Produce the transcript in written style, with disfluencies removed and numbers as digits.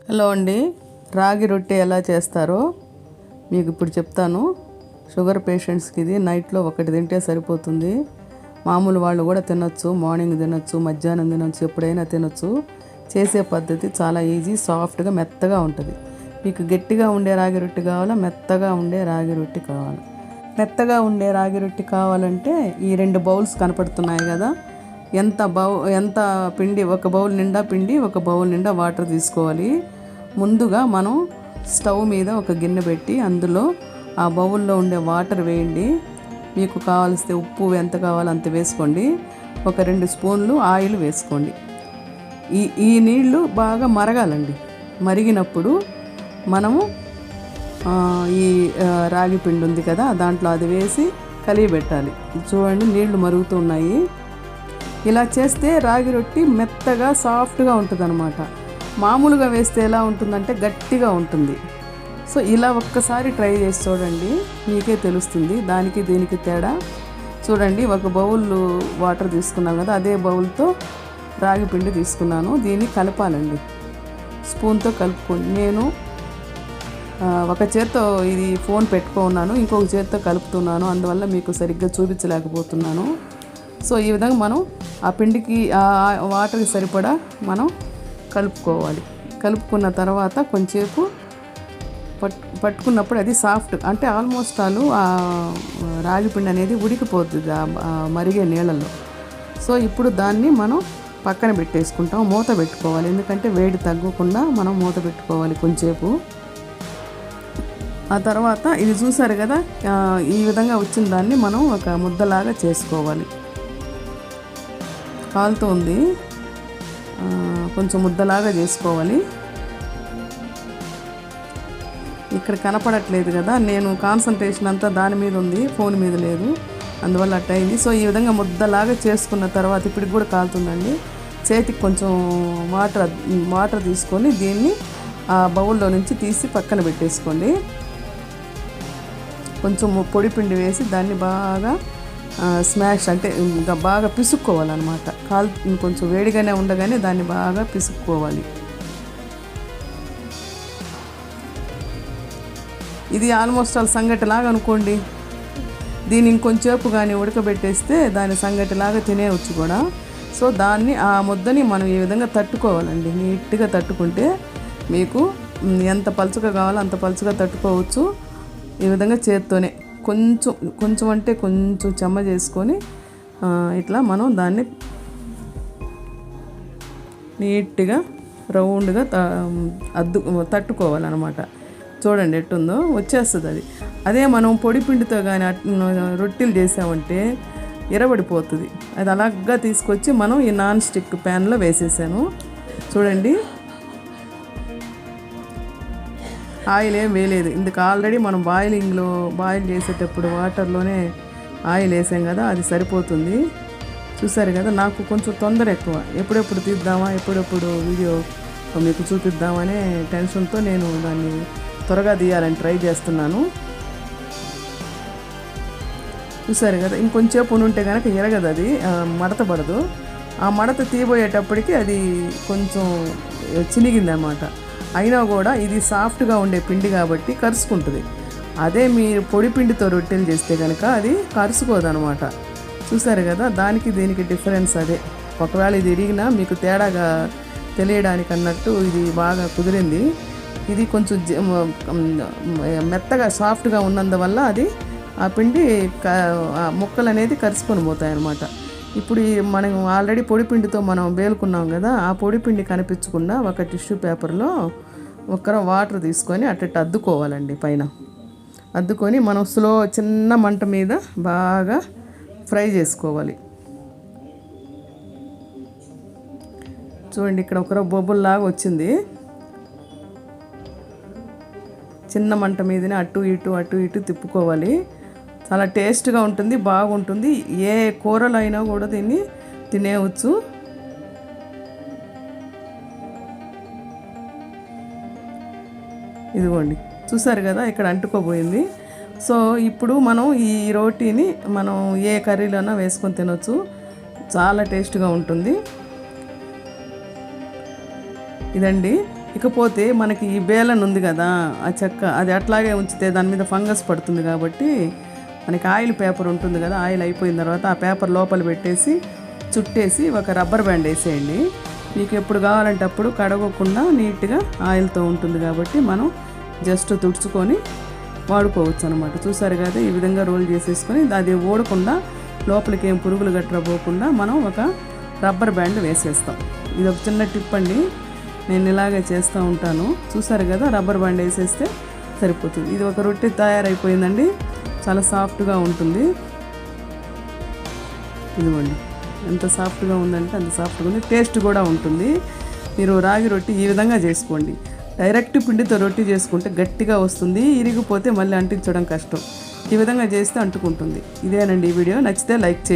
Hello అండి, రాగి రొట్టె ఎలా చేస్తారో మీకు ఇప్పుడు చెప్తాను. షుగర్ పేషెంట్స్కి ఇది నైట్లో ఒకటి తింటే సరిపోతుంది. మామూలు వాళ్ళు కూడా తినొచ్చు, మార్నింగ్ తినొచ్చు, మధ్యాహ్నం తినొచ్చు, ఎప్పుడైనా తినొచ్చు. చేసే పద్ధతి చాలా ఈజీ, సాఫ్ట్గా మెత్తగా ఉంటుంది. మీకు గట్టిగా ఉండే రాగి రొట్టె కావాలా, మెత్తగా ఉండే రాగి రొట్టె కావాలా? మెత్తగా ఉండే రాగి రొట్టె కావాలంటే ఈ 2 బౌల్స్ కనపడుతున్నాయి కదా, ఎంత పిండి, ఒక బౌల్ నిండా పిండి, ఒక బౌల్ నిండా వాటర్ తీసుకోవాలి. ముందుగా మనం స్టవ్ మీద ఒక గిన్నె పెట్టి అందులో ఆ బౌల్లో ఉండే వాటర్ వేయండి. మీకు కావాల్సిన ఉప్పు ఎంత కావాలో అంత వేసుకోండి. ఒక 2 స్పూన్లు ఆయిల్ వేసుకోండి. ఈ నీళ్లు బాగా మరగాలండి. మరిగినప్పుడు మనము ఈ రాగి పిండి ఉంది కదా, దాంట్లో అది వేసి కలియబెట్టాలి. చూడండి, నీళ్లు మరుగుతున్నాయి. ఇలా చేస్తే రాగి రొట్టి మెత్తగా సాఫ్ట్గా ఉంటుంది అన్నమాట. మామూలుగా వేస్తే ఎలా ఉంటుందంటే గట్టిగా ఉంటుంది. సో ఇలా ఒక్కసారి ట్రై చేసి చూడండి, మీకే తెలుస్తుంది దానికి దీనికి తేడా. చూడండి, ఒక బౌల్ వాటర్ తీసుకున్నాం కదా, అదే బౌల్తో రాగి పిండి తీసుకున్నాను. దీన్ని కలపాలండి, స్పూన్తో కలుపుకోండి. నేను ఒక చేత్తో ఇది ఫోన్ పెట్టుకున్నాను, ఇంకొక చేత్తో కలుపుతున్నాను, అందువల్ల మీకు సరిగ్గా చూపించలేకపోతున్నాను. సో ఈ విధంగా మనం ఆ పిండికి ఆ వాటర్కి సరిపడా మనం కలుపుకోవాలి. కలుపుకున్న తర్వాత కొంచెంసేపు పట్టుకున్నప్పుడు అది సాఫ్ట్, అంటే ఆల్మోస్ట్ ఆ రాగి పిండి అనేది ఉడికిపోతుంది ఆ మరిగే నీళ్ళలో. సో ఇప్పుడు దాన్ని మనం పక్కన పెట్టేసుకుంటాం, మూత పెట్టుకోవాలి. ఎందుకంటే వేడి తగ్గకుండా మనం మూత పెట్టుకోవాలి కొంచెంసేపు. ఆ తర్వాత ఇది చూసారు కదా, ఈ విధంగా వచ్చిన దాన్ని మనం ఒక ముద్దలాగా చేసుకోవాలి. కాలుతో ఉంది, కొంచెం ముద్దలాగా చేసుకోవాలి. ఇక్కడ కనపడట్లేదు కదా, నేను కాన్సన్ట్రేషన్ అంతా దాని మీద ఉంది, ఫోన్ మీద లేదు, అందువల్ల అట్ట అయింది. సో ఈ విధంగా ముద్దలాగా చేసుకున్న తర్వాత ఇప్పటికి కూడా కాలుతుందండి. చేతికి కొంచెం వాటర్ తీసుకొని దీన్ని ఆ బౌల్లో నుంచి తీసి పక్కన పెట్టేసుకోండి. కొంచెం పొడి పిండి వేసి దాన్ని బాగా స్మాష్, అంటే ఇంకా బాగా పిసుక్కోవాలన్నమాట. కొంచెం వేడిగానే ఉండగానే దాన్ని బాగా పిసుక్కోవాలి. ఇది ఆల్మోస్ట్ సంగటిలాగా అనుకోండి. దీన్ని ఇంకొంచెంసేపు కానీ ఉడకబెట్టేస్తే దాని సంగటిలాగా తినేవచ్చు కూడా. సో దాన్ని, ఆ ముద్దని మనం ఈ విధంగా తట్టుకోవాలండి. నీట్గా తట్టుకుంటే మీకు ఎంత పలుచగా కావాలో అంత పలుచగా తట్టుకోవచ్చు. ఈ విధంగా చేత్తోనే కొంచెం అంటే కొంచెం చెమ్మ చేసుకొని ఇట్లా మనం దాన్ని నీట్గా రౌండ్గా తట్టుకోవాలన్నమాట. చూడండి ఎట్టుందో వచ్చేస్తుంది అది. అదే మనం పొడి పిండితో కానీ రొట్టెలు చేసామంటే ఎరబడిపోతుంది. అది అలాగా తీసుకొచ్చి మనం ఈ నాన్ స్టిక్ ప్యాన్లో వేసేసాను. చూడండి, ఆయిల్ ఏం వేయలేదు. ఇందుకు ఆల్రెడీ మనం బాయిల్ చేసేటప్పుడు వాటర్లోనే ఆయిల్ వేసాం కదా, అది సరిపోతుంది. చూసారు కదా, నాకు కొంచెం తొందర ఎక్కువ. ఎప్పుడెప్పుడు తీద్దామా, ఎప్పుడెప్పుడు వీడియో మీకు చూపిద్దామనే టెన్షన్తో నేను దాన్ని త్వరగా తీయాలని ట్రై చేస్తున్నాను. చూసారు కదా, ఇంకొంచెంసేపు ఉంటే కనుక ఎరగదు, అది మడత పడదు. ఆ మడత తీయబోయేటప్పటికి అది కొంచెం చినిగిందన్నమాట. అయినా కూడా ఇది సాఫ్ట్గా ఉండే పిండి కాబట్టి కరుచుకుంటుంది. అదే మీరు పొడి పిండితో రొట్టెలు చేస్తే కనుక అది కరుచుకోదనమాట. చూసారు కదా, దానికి దీనికి డిఫరెన్స్ అదే. ఒకవేళ ఇది ఇరిగినా మీకు తేడాగా తెలియడానికి అన్నట్టు ఇది బాగా కుదిరింది. ఇది కొంచెం మెత్తగా సాఫ్ట్గా ఉన్నందువల్ల అది ఆ పిండి ముక్కలు అనేది కరుచుకొని పోతాయన్నమాట. ఇప్పుడు మనం ఆల్రెడీ పొడి పిండితో మనం వేలుకున్నాం కదా, ఆ పొడి పిండి కనిపించకుండా ఒక టిష్యూ పేపర్లో వాటర్ తీసుకొని అట్ట అద్దుకోవాలండి. పైన అద్దుకొని మనం చిన్న మంట మీద బాగా ఫ్రై చేసుకోవాలి. చూడండి, ఇక్కడ బొబ్బుల్లాగా వచ్చింది. చిన్న మంట మీదనే అటు ఇటు తిప్పుకోవాలి. చాలా టేస్ట్గా ఉంటుంది, బాగుంటుంది. ఏ కూరలు అయినా కూడా దీన్ని తినేయవచ్చు. ఇదిగోండి, చూసారు కదా, ఇక్కడ అంటుకోబోయింది. సో ఇప్పుడు మనం ఈ రోటీని మనం ఏ కర్రీలోనా వేసుకొని తినొచ్చు, చాలా టేస్ట్గా ఉంటుంది. ఇదండి ఇకపోతే మనకి ఈ బేలన్ ఉంది కదా, ఆ చెక్క అది అట్లాగే ఉంచితే దాని మీద ఫంగస్ పడుతుంది కాబట్టి మనకి ఆయిల్ పేపర్ ఉంటుంది కదా, ఆయిల్ అయిపోయిన తర్వాత ఆ పేపర్ లోపల పెట్టేసి చుట్టేసి ఒక రబ్బర్ బ్యాండ్ వేసేయండి. మీకు ఎప్పుడు కావాలంటే అప్పుడు కడగకుండా నీట్గా ఆయిల్తో ఉంటుంది కాబట్టి మనం జస్ట్ తుడుచుకొని వాడుకోవచ్చు అనమాట. చూసారు కదా, ఈ విధంగా రోల్ చేసేసుకొని అది ఓడకుండా లోపలికి ఏం పురుగులు గట్రా పోకుండా మనం ఒక రబ్బర్ బ్యాండ్ వేసేస్తాం. ఇది ఒక చిన్న టిప్ అండి, నేను ఇలాగే చేస్తూ ఉంటాను. చూసారు కదా, రబ్బర్ బ్యాండ్ వేసేస్తే సరిపోతుంది. ఇది ఒక రొట్టె తయారైపోయిందండి, చాలా సాఫ్ట్గా ఉంటుంది. ఇదిగోండి ఎంత సాఫ్ట్గా ఉందంటే అంత సాఫ్ట్గా ఉంది, టేస్ట్ కూడా ఉంటుంది. మీరు రాగి రొట్టి ఈ విధంగా చేసుకోండి. డైరెక్ట్ పిండితో రొట్టి చేసుకుంటే గట్టిగా వస్తుంది, ఇరిగిపోతే మళ్ళీ అంటించడం కష్టం. ఈ విధంగా చేస్తే అంటుకుంటుంది. ఇదేనండి ఈ వీడియో, నచ్చితే లైక్ చేయండి.